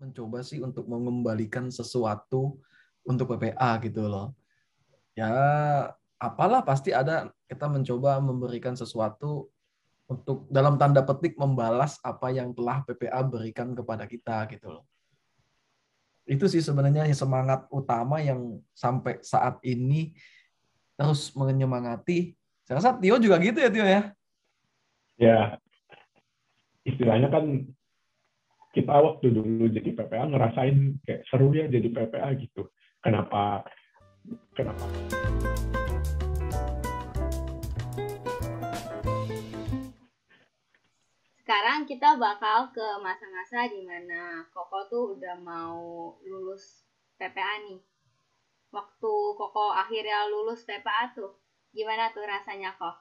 mencoba sih untuk mengembalikan sesuatu untuk PPA gitu loh. Ya, apalah pasti ada kita mencoba memberikan sesuatu untuk dalam tanda petik membalas apa yang telah PPA berikan kepada kita gitu loh. Itu sih sebenarnya semangat utama yang sampai saat ini terus menyemangati. Saya rasa Tio juga gitu ya, Tio ya? Ya, istilahnya kan kita waktu dulu jadi PPA ngerasain kayak seru ya jadi PPA gitu. Kenapa? Kenapa? Sekarang kita bakal ke masa-masa di mana Koko tuh udah mau lulus PPA nih. Waktu Koko akhirnya lulus PPA tuh, gimana tuh rasanya kok?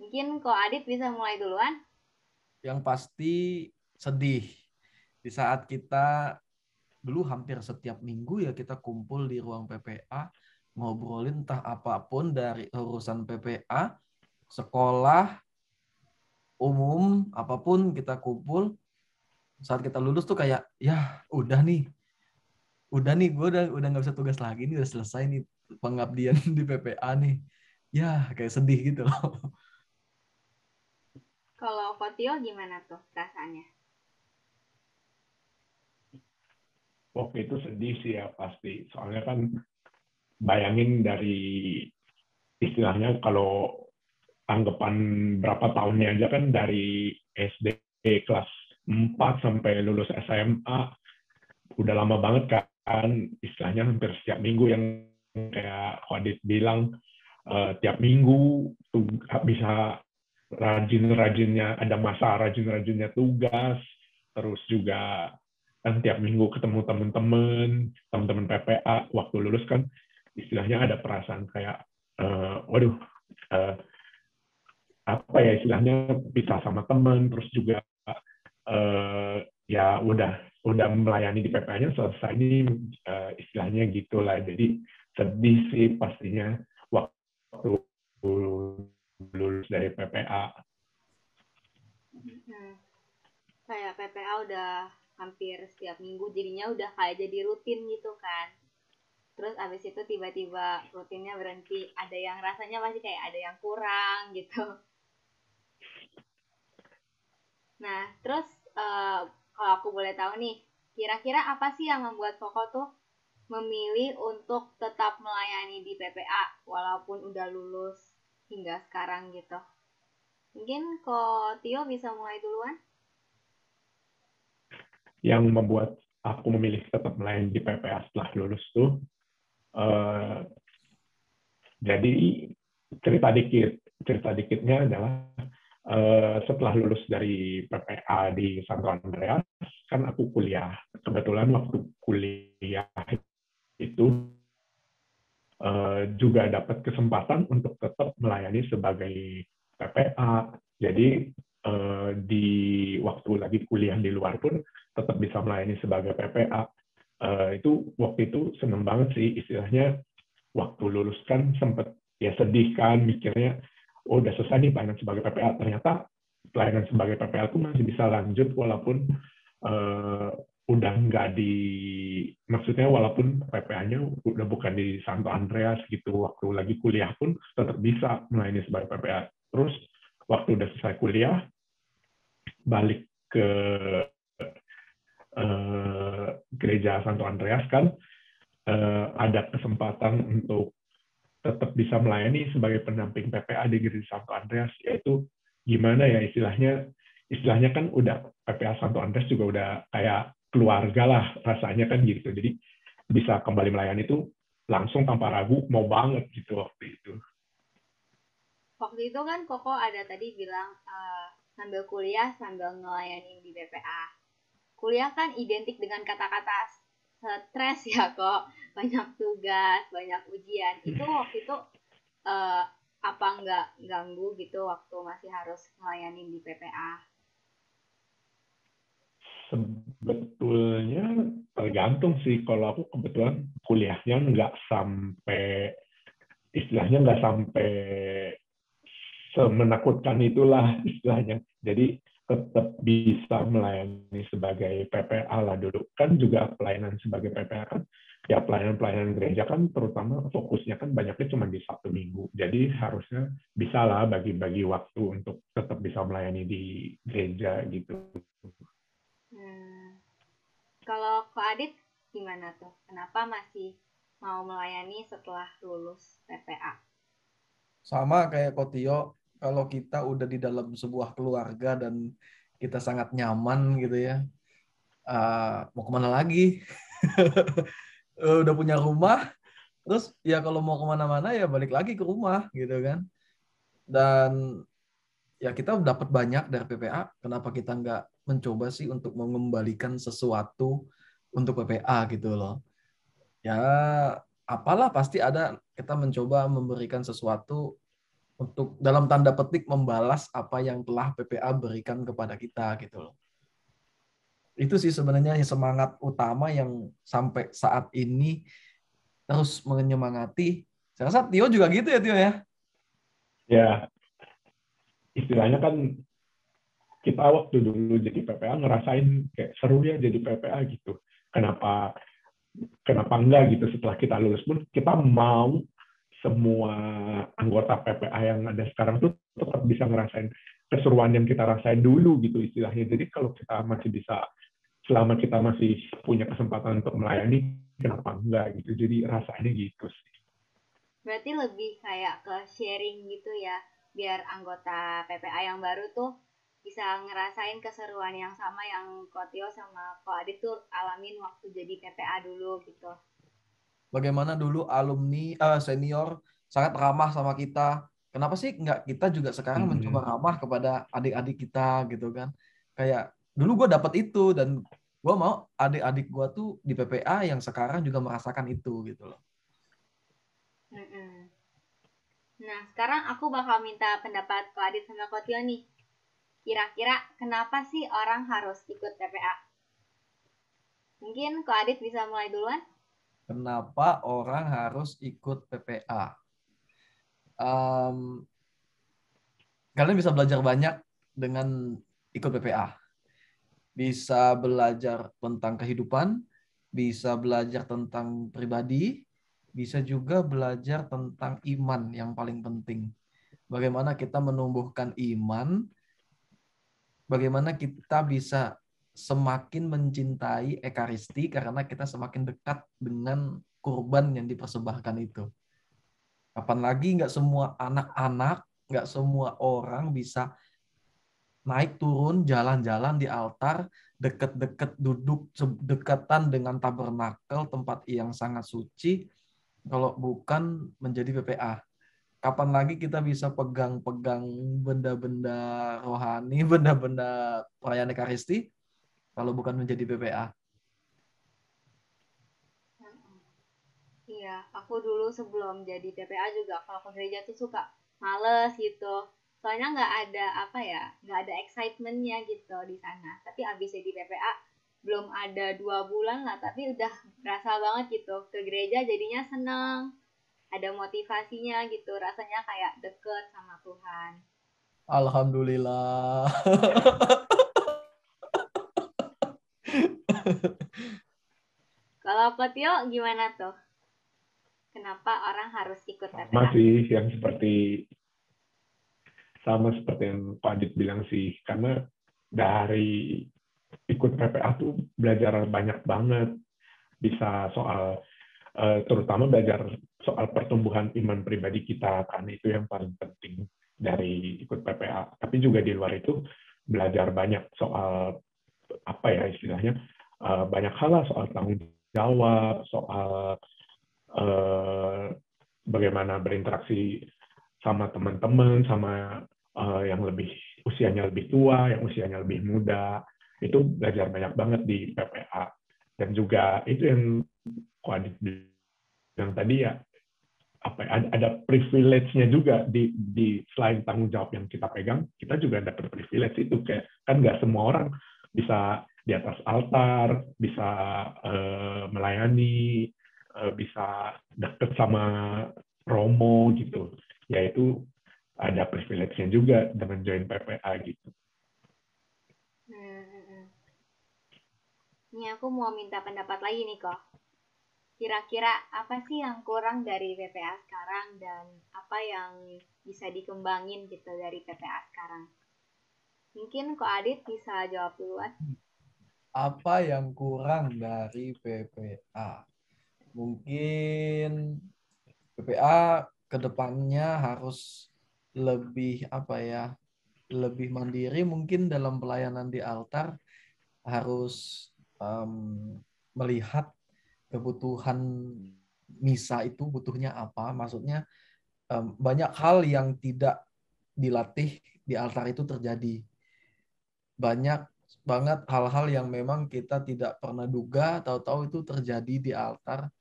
Mungkin kok Adit bisa mulai duluan? Yang pasti sedih. Di saat kita dulu hampir setiap minggu ya kita kumpul di ruang PPA, ngobrolin entah apapun dari urusan PPA, sekolah, umum, apapun kita kumpul. Saat kita lulus tuh kayak, ya udah nih, gue udah nggak bisa tugas lagi nih, udah selesai nih pengabdian di PPA nih. Ya, kayak sedih gitu loh. Kalau Kotio gimana tuh rasanya? Waktu itu sedih sih ya pasti. Soalnya kan bayangin dari istilahnya kalau anggapan berapa tahunnya aja kan dari SD kelas 4 sampai lulus SMA udah lama banget kan, istilahnya hampir setiap minggu yang kayak Khodit bilang, tiap minggu tuh bisa rajin-rajinnya, ada masa rajin-rajinnya tugas, terus juga kan tiap minggu ketemu teman-teman PPA. Waktu lulus kan istilahnya ada perasaan kayak waduh, apa ya istilahnya, bisa sama teman, terus juga ya udah melayani di PPA-nya selesai ini, istilahnya gitulah. Jadi sedih sih pastinya waktu lulus dari PPA. Kayak PPA udah hampir setiap minggu, jadinya udah kayak jadi rutin gitu kan. Terus abis itu tiba-tiba rutinnya berhenti, ada yang rasanya pasti kayak ada yang kurang gitu. Nah, terus kalau aku boleh tahu nih, kira-kira apa sih yang membuat Koko tuh memilih untuk tetap melayani di PPA walaupun udah lulus hingga sekarang gitu? Mungkin kok Tio bisa mulai duluan? Yang membuat aku memilih tetap melayani di PPA setelah lulus tuh, jadi cerita dikitnya adalah setelah lulus dari PPA di Santo Andreas, kan aku kuliah. Kebetulan waktu kuliah itu juga dapat kesempatan untuk tetap melayani sebagai PPA. Jadi di waktu lagi kuliah di luar pun tetap bisa melayani sebagai PPA. Itu waktu itu seneng banget sih, istilahnya waktu lulus kan sempet ya sedih kan, mikirnya oh udah selesai nih pelayanan sebagai PPA, ternyata pelayanan sebagai PPA itu masih bisa lanjut walaupun udah nggak di, maksudnya walaupun PPA-nya udah bukan di Santo Andreas gitu, waktu lagi kuliah pun tetap bisa melayani sebagai PPA. Terus waktu udah selesai kuliah balik ke gereja Santo Andreas kan, ada kesempatan untuk tetap bisa melayani sebagai pendamping PPA di gereja Santo Andreas, yaitu gimana ya istilahnya kan udah PPA Santo Andreas juga udah kayak keluarga lah rasanya kan gitu, jadi bisa kembali melayani itu langsung tanpa ragu mau banget gitu waktu itu. Waktu itu kan Koko ada tadi bilang sambil kuliah sambil ngelayani di PPA. Kuliah kan identik dengan kata-kata stres ya kok, banyak tugas, banyak ujian. Itu waktu itu apa nggak ganggu gitu waktu masih harus ngelayanin di PPA? Sebetulnya tergantung sih, kalau aku kebetulan kuliahnya nggak sampai, istilahnya nggak sampai semenakutkan itulah istilahnya. Jadi tetap bisa melayani sebagai PPA lah dulu. Kan juga pelayanan sebagai PPA kan, ya pelayanan-pelayanan gereja kan terutama fokusnya kan banyaknya cuma di Sabtu Minggu. Jadi harusnya bisa lah bagi-bagi waktu untuk tetap bisa melayani di gereja gitu. Kalau Ko Adit gimana tuh? Kenapa masih mau melayani setelah lulus PPA? Sama kayak Kotio, kalau kita udah di dalam sebuah keluarga dan kita sangat nyaman gitu ya, mau kemana lagi? Udah punya rumah, terus ya kalau mau kemana-mana ya balik lagi ke rumah gitu kan. Dan ya kita dapat banyak dari PPA, kenapa kita nggak mencoba sih untuk mengembalikan sesuatu untuk PPA gitu loh. Ya apalah pasti ada, kita mencoba memberikan sesuatu untuk dalam tanda petik membalas apa yang telah PPA berikan kepada kita gitu loh. Itu sih sebenarnya semangat utama yang sampai saat ini terus menyemangati. Saya rasa Tio juga gitu ya, Tio ya? Ya, istilahnya kan kita waktu dulu jadi PPA ngerasain kayak seru ya jadi PPA gitu. Kenapa enggak gitu, setelah kita lulus pun kita mau semua anggota PPA yang ada sekarang tuh tetap bisa ngerasain keseruan yang kita rasain dulu gitu istilahnya. Jadi kalau kita masih bisa, selama kita masih punya kesempatan untuk melayani, kenapa enggak gitu. Jadi rasanya gitu sih. Berarti lebih kayak ke sharing gitu ya, biar anggota PPA yang baru tuh bisa ngerasain keseruan yang sama yang Ko Tio sama Ko Adit tuh alamin waktu jadi PPA dulu gitu. Bagaimana dulu alumni senior sangat ramah sama kita. Kenapa sih nggak kita juga sekarang mencoba ramah kepada adik-adik kita gitu kan? Kayak dulu gue dapat itu dan gue mau adik-adik gue tuh di PPA yang sekarang juga merasakan itu gitu loh. Nah, sekarang aku bakal minta pendapat Ko Adit sama Ko Tio nih. Kira-kira kenapa sih orang harus ikut PPA? Mungkin Ko Adit bisa mulai duluan? Kenapa orang harus ikut PPA? Kalian bisa belajar banyak dengan ikut PPA. Bisa belajar tentang kehidupan, bisa belajar tentang pribadi, bisa juga belajar tentang iman yang paling penting. Bagaimana kita menumbuhkan iman, bagaimana kita bisa semakin mencintai Ekaristi karena kita semakin dekat dengan kurban yang dipersembahkan itu. Kapan lagi nggak semua anak-anak, nggak semua orang bisa naik turun jalan-jalan di altar, deket-deket duduk dekatan dengan tabernakel, tempat yang sangat suci, kalau bukan menjadi PPA. Kapan lagi kita bisa pegang-pegang benda-benda rohani, benda-benda perayaan Ekaristi, kalau bukan menjadi PPA. Iya, aku dulu sebelum jadi PPA juga kalau ke gereja tuh suka males gitu. Soalnya nggak ada excitementnya gitu di sana. Tapi abis jadi PPA belum ada 2 bulan lah, tapi udah berasa banget gitu ke gereja, jadinya seneng, ada motivasinya gitu, rasanya kayak deket sama Tuhan. Alhamdulillah. Kalau Ko Tio gimana tuh? Kenapa orang harus ikut PPA? Sama seperti yang Pak Adit bilang sih, karena dari ikut PPA tuh belajar banyak banget, bisa soal terutama belajar soal pertumbuhan iman pribadi kita, kan itu yang paling penting dari ikut PPA. Tapi juga di luar itu belajar banyak soal apa ya istilahnya, banyak hal lah, soal tanggung jawab, soal bagaimana berinteraksi sama teman-teman, sama yang usianya lebih tua, yang usianya lebih muda. Itu belajar banyak banget di PPA. Dan juga itu yang Ko Adit bilang tadi ya, ada privilege-nya juga di selain tanggung jawab yang kita pegang, kita juga dapat privilege itu, kayak kan nggak semua orang bisa di atas altar, bisa melayani, bisa deket sama Romo gitu, yaitu ada privilege-nya juga dengan join PPA gitu. Nih aku mau minta pendapat lagi nih kok. Kira-kira apa sih yang kurang dari PPA sekarang dan apa yang bisa dikembangin gitu dari PPA sekarang? Mungkin kok Adit bisa jawab duluan. Apa yang kurang dari PPA? Mungkin PPA ke depannya harus lebih apa ya, lebih mandiri mungkin dalam pelayanan di altar, harus em, melihat kebutuhan misa itu butuhnya apa. Maksudnya banyak hal yang tidak dilatih di altar itu terjadi. Banyak banget hal-hal yang memang kita tidak pernah duga, tahu-tahu itu terjadi di altar,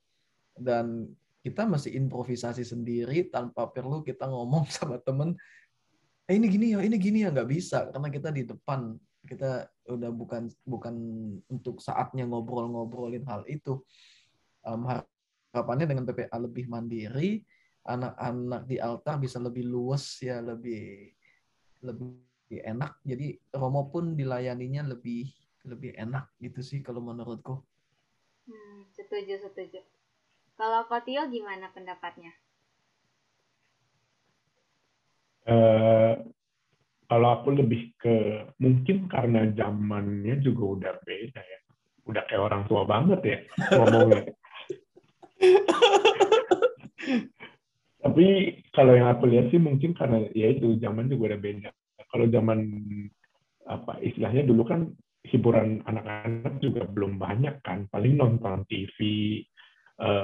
dan kita mesti improvisasi sendiri tanpa perlu kita ngomong sama temen, ini gini ya, nggak bisa karena kita di depan, kita udah bukan bukan untuk saatnya ngobrol-ngobrolin hal itu. um, Harapannya dengan PPA lebih mandiri, anak-anak di altar bisa lebih luas ya, lebih lebih enak. Jadi Romo pun dilayaninya lebih lebih enak gitu sih kalau menurutku. Setuju, setuju. Kalau Kotio gimana pendapatnya? Eh, Kalau aku lebih ke mungkin karena zamannya juga udah beda ya, udah kayak orang tua banget ya ngomongnya. Tapi kalau yang aku lihat sih mungkin karena ya itu zaman juga udah beda. Kalau zaman apa istilahnya dulu kan hiburan anak-anak juga belum banyak kan, paling nonton TV,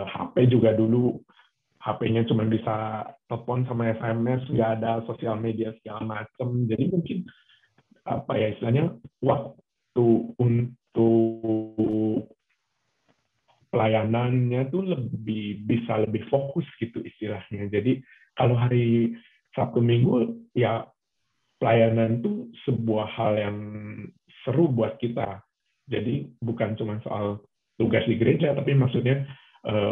HP juga dulu HP-nya cuma bisa telepon sama SMS, nggak ada sosial media segala macam. Jadi mungkin apa ya istilahnya waktu untuk pelayanannya tuh bisa lebih fokus gitu istilahnya. Jadi kalau hari Sabtu Minggu ya pelayanan tuh sebuah hal yang seru buat kita. Jadi bukan cuma soal tugas di gereja, tapi maksudnya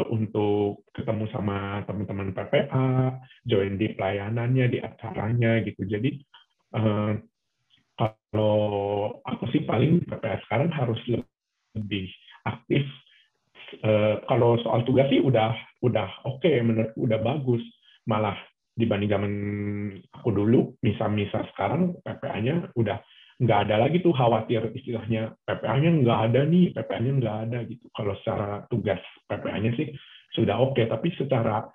untuk ketemu sama teman-teman PPA, join di pelayanannya, di acaranya gitu. Jadi eh, kalau aku sih paling PPA sekarang harus lebih aktif. Kalau soal tugas sih udah oke, menurutku udah bagus. Malah dibanding zaman aku dulu, misa-misa sekarang PPA-nya udah nggak ada lagi tuh khawatir istilahnya PPA-nya nggak ada nih, PPA-nya nggak ada gitu. Kalau secara tugas PPA-nya sih sudah oke, tapi secara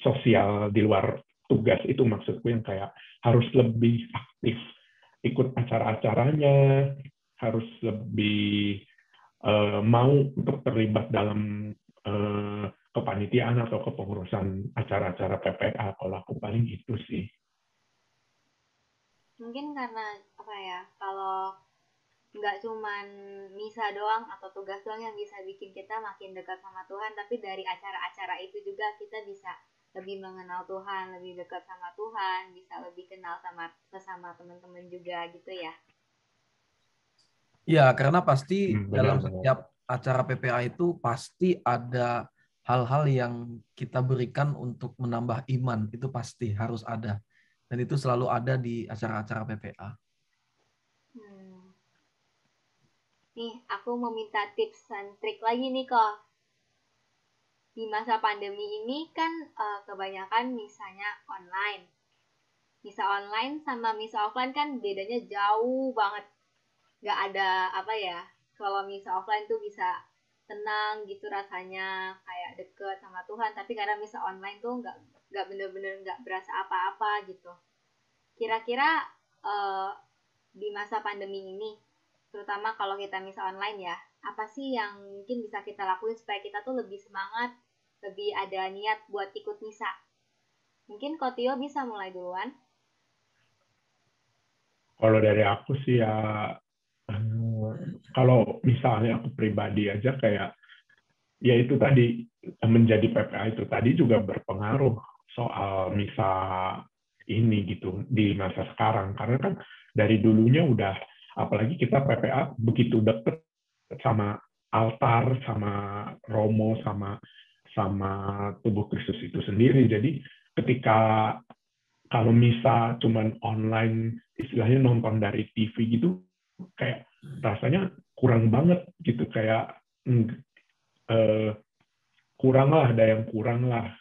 sosial di luar tugas itu maksudku yang kayak harus lebih aktif ikut acara-acaranya, harus lebih mau untuk terlibat dalam kepanitiaan atau kepengurusan acara-acara PPA. Kalau aku paling itu sih. Mungkin karena apa ya, kalau nggak cuman misa doang atau tugas doang yang bisa bikin kita makin dekat sama Tuhan, tapi dari acara-acara itu juga kita bisa lebih mengenal Tuhan, lebih dekat sama Tuhan, bisa lebih kenal sama sesama teman-teman juga gitu ya. Ya, karena pasti dalam Benar-benar. setiap acara PPA itu pasti ada hal-hal yang kita berikan untuk menambah iman. Itu pasti harus ada. Dan itu selalu ada di acara-acara PPA. Hmm. Nih, aku mau minta tips dan trik lagi nih kok. Di masa pandemi ini kan kebanyakan misalnya online. Misa online sama misa offline kan bedanya jauh banget. Nggak ada apa ya, kalau misa offline tuh bisa tenang gitu rasanya, kayak deket sama Tuhan, tapi karena misa online tuh nggak bener-bener nggak berasa apa-apa gitu. Kira-kira uh, di masa pandemi ini, terutama kalau kita misa online ya, apa sih yang mungkin bisa kita lakuin supaya kita tuh lebih semangat, lebih ada niat buat ikut misa? Mungkin Kotio bisa mulai duluan. Kalau dari aku sih ya, kalau misalnya aku pribadi aja kayak, ya itu tadi, menjadi PPA itu tadi juga berpengaruh soal misa ini gitu di masa sekarang. Karena kan dari dulunya udah, apalagi kita PPA begitu deket sama altar, sama Romo, sama sama tubuh Kristus itu sendiri. Jadi ketika kalau misa cuman online, istilahnya nonton dari TV gitu, kayak rasanya kurang banget gitu, kayak kurang lah, ada yang kurang lah.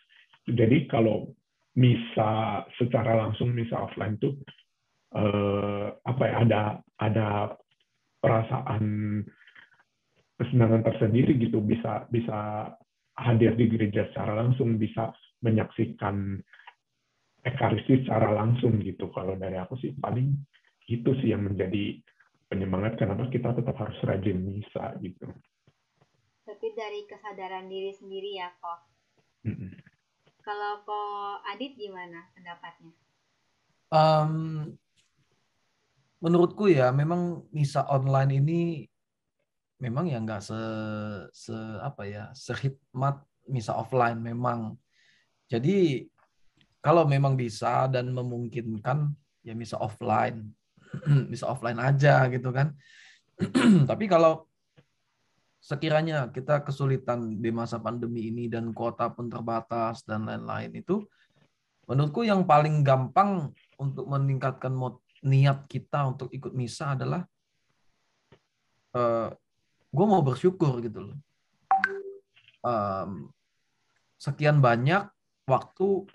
Jadi kalau misa secara langsung, misa offline tuh apa ya, ada perasaan kesenangan tersendiri gitu, bisa bisa hadir di gereja secara langsung, bisa menyaksikan ekaristi secara langsung gitu. Kalau dari aku sih paling itu sih yang menjadi penyemangat kenapa kita tetap harus rajin misa gitu. Tapi dari kesadaran diri sendiri ya kok. Mm-mm. Kalau kok Adit gimana pendapatnya? Menurutku ya memang misa online ini memang ya nggak apa ya, sehikmat misa offline memang. Jadi kalau memang bisa dan memungkinkan ya misa offline. Misa offline aja gitu kan. Tapi kalau sekiranya kita kesulitan di masa pandemi ini dan kuota pun terbatas dan lain-lain, itu menurutku yang paling gampang untuk meningkatkan niat kita untuk ikut misa adalah gue mau bersyukur gitu loh. Sekian banyak waktu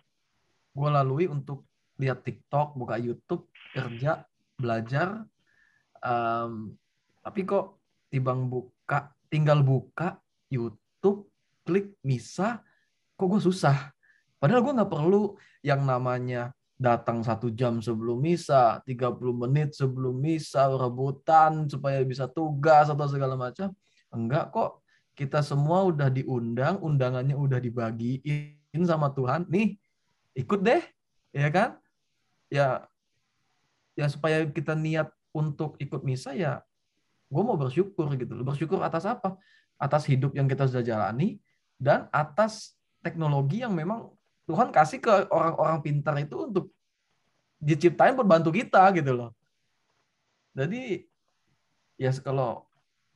gue lalui untuk lihat TikTok, buka YouTube, kerja, belajar, tapi kok tinggal buka YouTube, klik misa, kok gue susah. Padahal gue nggak perlu yang namanya datang 1 jam sebelum misa, 30 menit sebelum misa, rebutan supaya bisa tugas atau segala macam. Enggak kok, kita semua udah diundang, undangannya udah dibagiin sama Tuhan. Nih, ikut deh, ya kan? Ya, ya supaya kita niat untuk ikut misa ya, gue mau bersyukur gitu loh. Bersyukur atas apa? Atas hidup yang kita sudah jalani dan atas teknologi yang memang Tuhan kasih ke orang-orang pintar itu untuk diciptain buat bantu kita gitu loh. Jadi ya kalau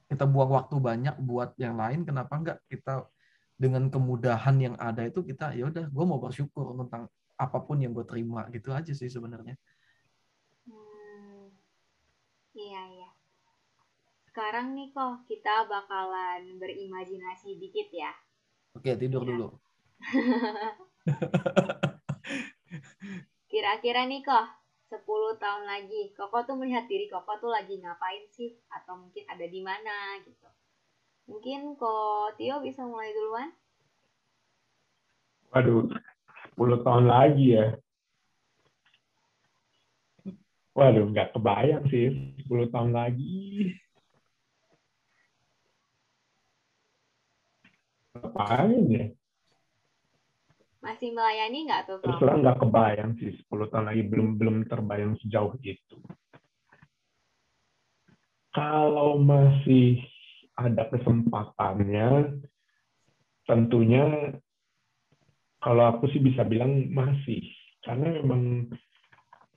kita buang waktu banyak buat yang lain, kenapa enggak kita dengan kemudahan yang ada itu kita ya udah, gue mau bersyukur tentang apapun yang gue terima gitu aja sih sebenarnya. Iya, iya. Sekarang nih kok kita bakalan berimajinasi dikit ya. Oke, tidur Kira- dulu. Kira-kira nih kok 10 tahun lagi, Koko tuh melihat diri Koko tuh lagi ngapain sih? Atau mungkin ada di mana gitu. Mungkin kok Tio bisa mulai duluan? Waduh, 10 tahun lagi ya. Waduh, nggak kebayang sih 10 tahun lagi. Ngapain ya? Masih melayani nggak tuh Terus kok? terang nggak kebayang sih 10 tahun lagi, belum terbayang sejauh itu. Kalau masih ada kesempatannya, tentunya kalau aku sih bisa bilang masih. Karena memang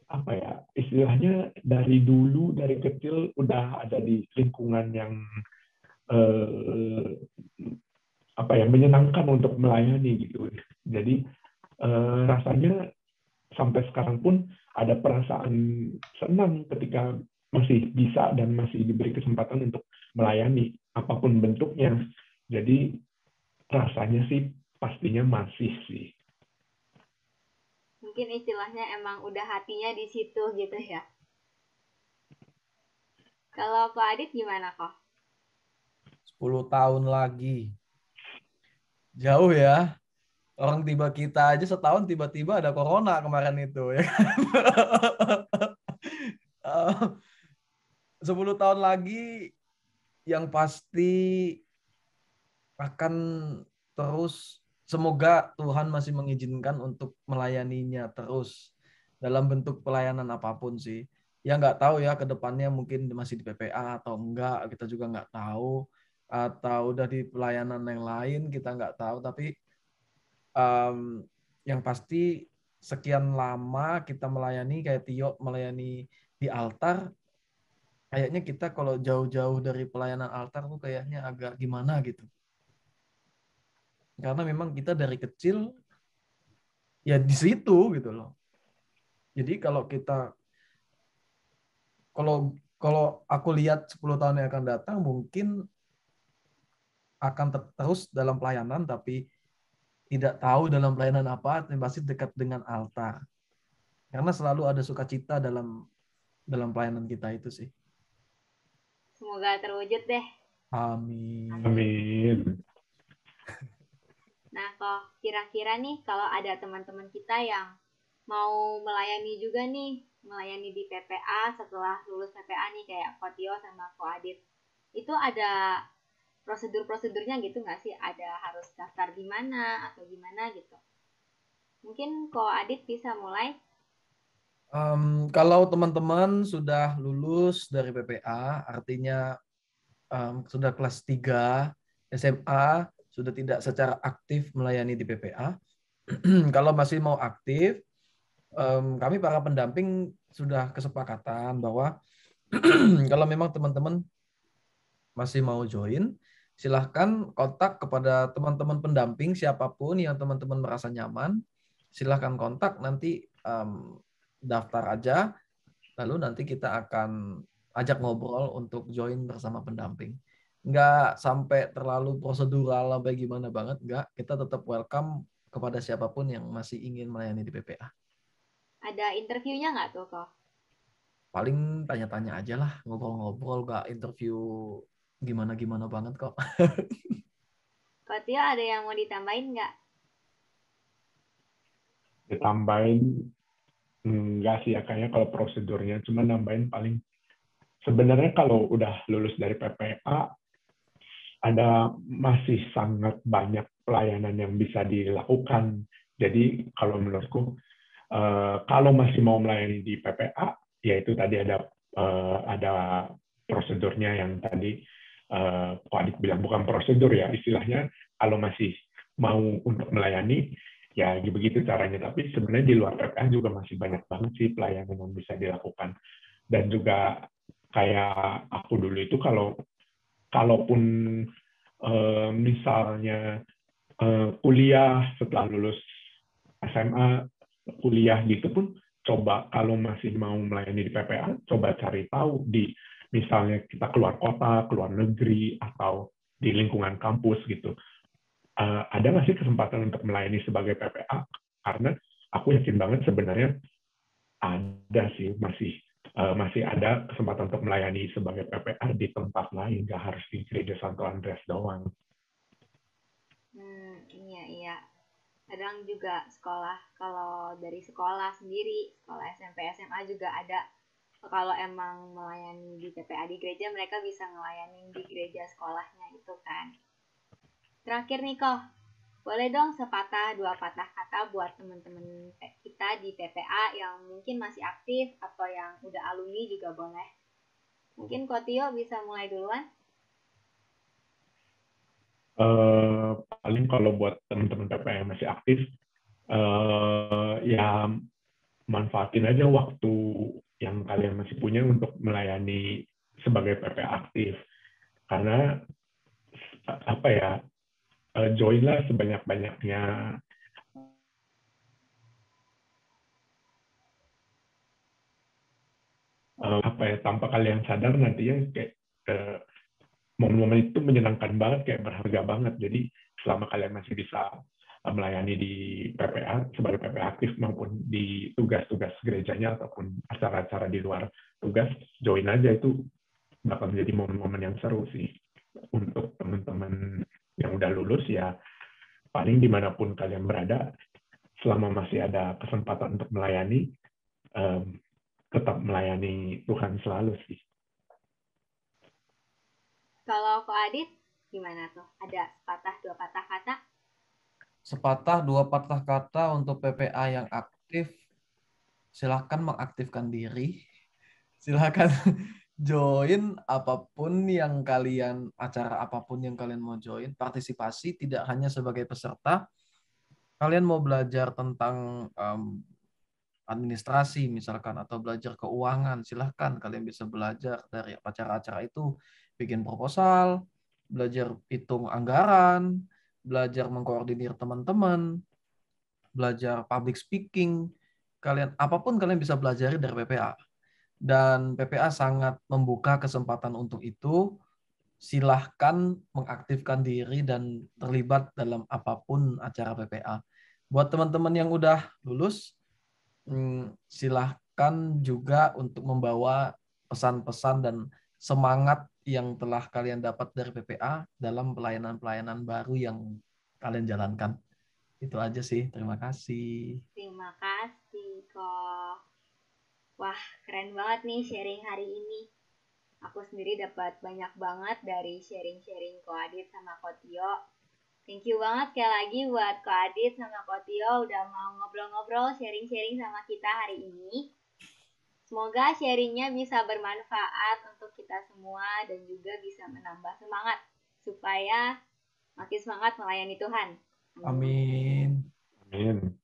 apa ya, istilahnya dari dulu, dari kecil udah ada di lingkungan yang apa ya, menyenangkan untuk melayani gitu. Jadi rasanya sampai sekarang pun ada perasaan senang ketika masih bisa dan masih diberi kesempatan untuk melayani apapun bentuknya. Jadi rasanya sih pastinya masih sih. Mungkin istilahnya emang udah hatinya di situ gitu ya. Kalau Kok Adit gimana kok? 10 tahun lagi. Jauh ya. Orang tiba kita aja setahun tiba-tiba ada corona kemarin itu ya. 10 tahun lagi yang pasti akan terus, semoga Tuhan masih mengizinkan untuk melayaninya terus dalam bentuk pelayanan apapun sih. Ya nggak tahu ya ke depannya, mungkin masih di PPA atau enggak, kita juga nggak tahu, atau udah di pelayanan yang lain kita nggak tahu. Tapi yang pasti sekian lama kita melayani, kayak Tio melayani di altar, kayaknya kita kalau jauh-jauh dari pelayanan altar tuh kayaknya agak gimana gitu. Karena memang kita dari kecil ya di situ gitu loh. Jadi kalau kalau aku lihat 10 tahun yang akan datang mungkin akan terus dalam pelayanan, tapi tidak tahu dalam pelayanan apa, tapi pasti dekat dengan altar. Karena selalu ada sukacita dalam pelayanan kita itu sih. Semoga terwujud deh. Amin. Amin. Nah, kok kira-kira nih kalau ada teman-teman kita yang mau melayani juga nih, melayani di PPA setelah lulus PPA nih kayak Ko Tio sama Ko Adit. Itu ada prosedur-prosedurnya gitu nggak sih? Ada harus daftar di mana atau gimana gitu? Mungkin Ko Adit bisa mulai. Kalau teman-teman sudah lulus dari PPA, artinya sudah kelas 3 SMA, sudah tidak secara aktif melayani di PPA. Kalau masih mau aktif, kami para pendamping sudah kesepakatan bahwa kalau memang teman-teman masih mau join, silahkan kontak kepada teman-teman pendamping siapapun yang teman-teman merasa nyaman. Silahkan kontak, nanti daftar aja, lalu nanti kita akan ajak ngobrol untuk join bersama pendamping. Nggak sampai terlalu prosedural sampai gimana banget, nggak. Kita tetap welcome kepada siapapun yang masih ingin melayani di PPA. Ada interviewnya nggak tuh kok? Paling tanya-tanya aja lah, ngobrol-ngobrol, nggak interview gimana-gimana banget kok. Ko Tio ada yang mau ditambahin nggak? Ditambahin enggak sih ya, kayaknya kalau prosedurnya cuma nambahin paling sebenarnya kalau udah lulus dari PPA ada masih sangat banyak pelayanan yang bisa dilakukan. Jadi kalau menurutku kalau masih mau melayani di PPA, yaitu tadi ada prosedurnya yang tadi Pak Adit bilang, bukan prosedur ya istilahnya, kalau masih mau untuk melayani ya begitu caranya. Tapi sebenarnya di luar PPA juga masih banyak banget sih pelayanan yang bisa dilakukan. Dan juga kayak aku dulu itu kalaupun misalnya kuliah setelah lulus SMA, kuliah gitu pun coba kalau masih mau melayani di PPA, coba cari tahu di misalnya kita keluar kota, keluar negeri, atau di lingkungan kampus gitu. Ada nggak sih kesempatan untuk melayani sebagai PPA? Karena aku yakin banget sebenarnya ada sih, masih ada kesempatan untuk melayani sebagai PPA di tempat lain, nggak harus di Gereja Santo Andreas doang. Iya. Kadang juga sekolah, kalau dari sekolah sendiri, sekolah SMP, SMA juga ada. Kalau emang melayani di PPA di gereja, mereka bisa ngelayani di gereja sekolahnya itu kan. Terakhir nih kok, boleh dong sepatah dua patah kata buat teman-teman kita di PPA yang mungkin masih aktif atau yang udah alumni juga boleh. Mungkin Ko Tio bisa mulai duluan. Paling kalau buat teman-teman PPA yang masih aktif, ya manfaatin aja waktu yang kalian masih punya untuk melayani sebagai PPA aktif. Karena apa ya, joinlah sebanyak-banyaknya. Tanpa kalian sadar nantinya kayak momen-momen itu menyenangkan banget, kayak berharga banget. Jadi selama kalian masih bisa melayani di PPA sebagai PPA aktif maupun di tugas-tugas gerejanya ataupun acara-acara di luar tugas, join aja, itu bakal menjadi momen-momen yang seru sih untuk teman-teman yang udah lulus. Ya paling dimanapun kalian berada, selama masih ada kesempatan untuk melayani, tetap melayani Tuhan selalu sih. Kalau Ko Adit gimana tuh? Ada sepatah dua patah kata? Sepatah dua patah kata untuk PPA yang aktif, silahkan mengaktifkan diri. Silahkan join apapun yang kalian, acara apapun yang kalian mau join. Partisipasi tidak hanya sebagai peserta. Kalian mau belajar tentang administrasi misalkan, atau belajar keuangan, silahkan kalian bisa belajar dari acara-acara itu. Bikin proposal, belajar hitung anggaran, belajar mengkoordinir teman-teman, belajar public speaking. Apapun kalian bisa pelajari dari PPA. dan PPA sangat membuka kesempatan untuk itu. Silahkan mengaktifkan diri dan terlibat dalam apapun acara PPA. Buat teman-teman yang udah lulus, silahkan juga untuk membawa pesan-pesan dan semangat yang telah kalian dapat dari PPA dalam pelayanan-pelayanan baru yang kalian jalankan. Itu aja sih. Terima kasih. Terima kasih kok. Wah, keren banget nih sharing hari ini. Aku sendiri dapat banyak banget dari sharing-sharing Ko Adit sama Ko Tio. Thank you banget sekali lagi buat Ko Adit sama Ko Tio udah mau ngobrol-ngobrol, sharing-sharing sama kita hari ini. Semoga sharingnya bisa bermanfaat untuk kita semua dan juga bisa menambah semangat supaya makin semangat melayani Tuhan. Amin. Amin.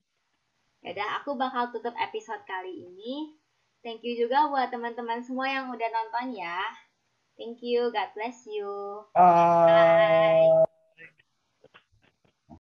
Yaudah, aku bakal tutup episode kali ini. Thank you juga buat teman-teman semua yang udah nonton ya. Thank you, God bless you. Bye.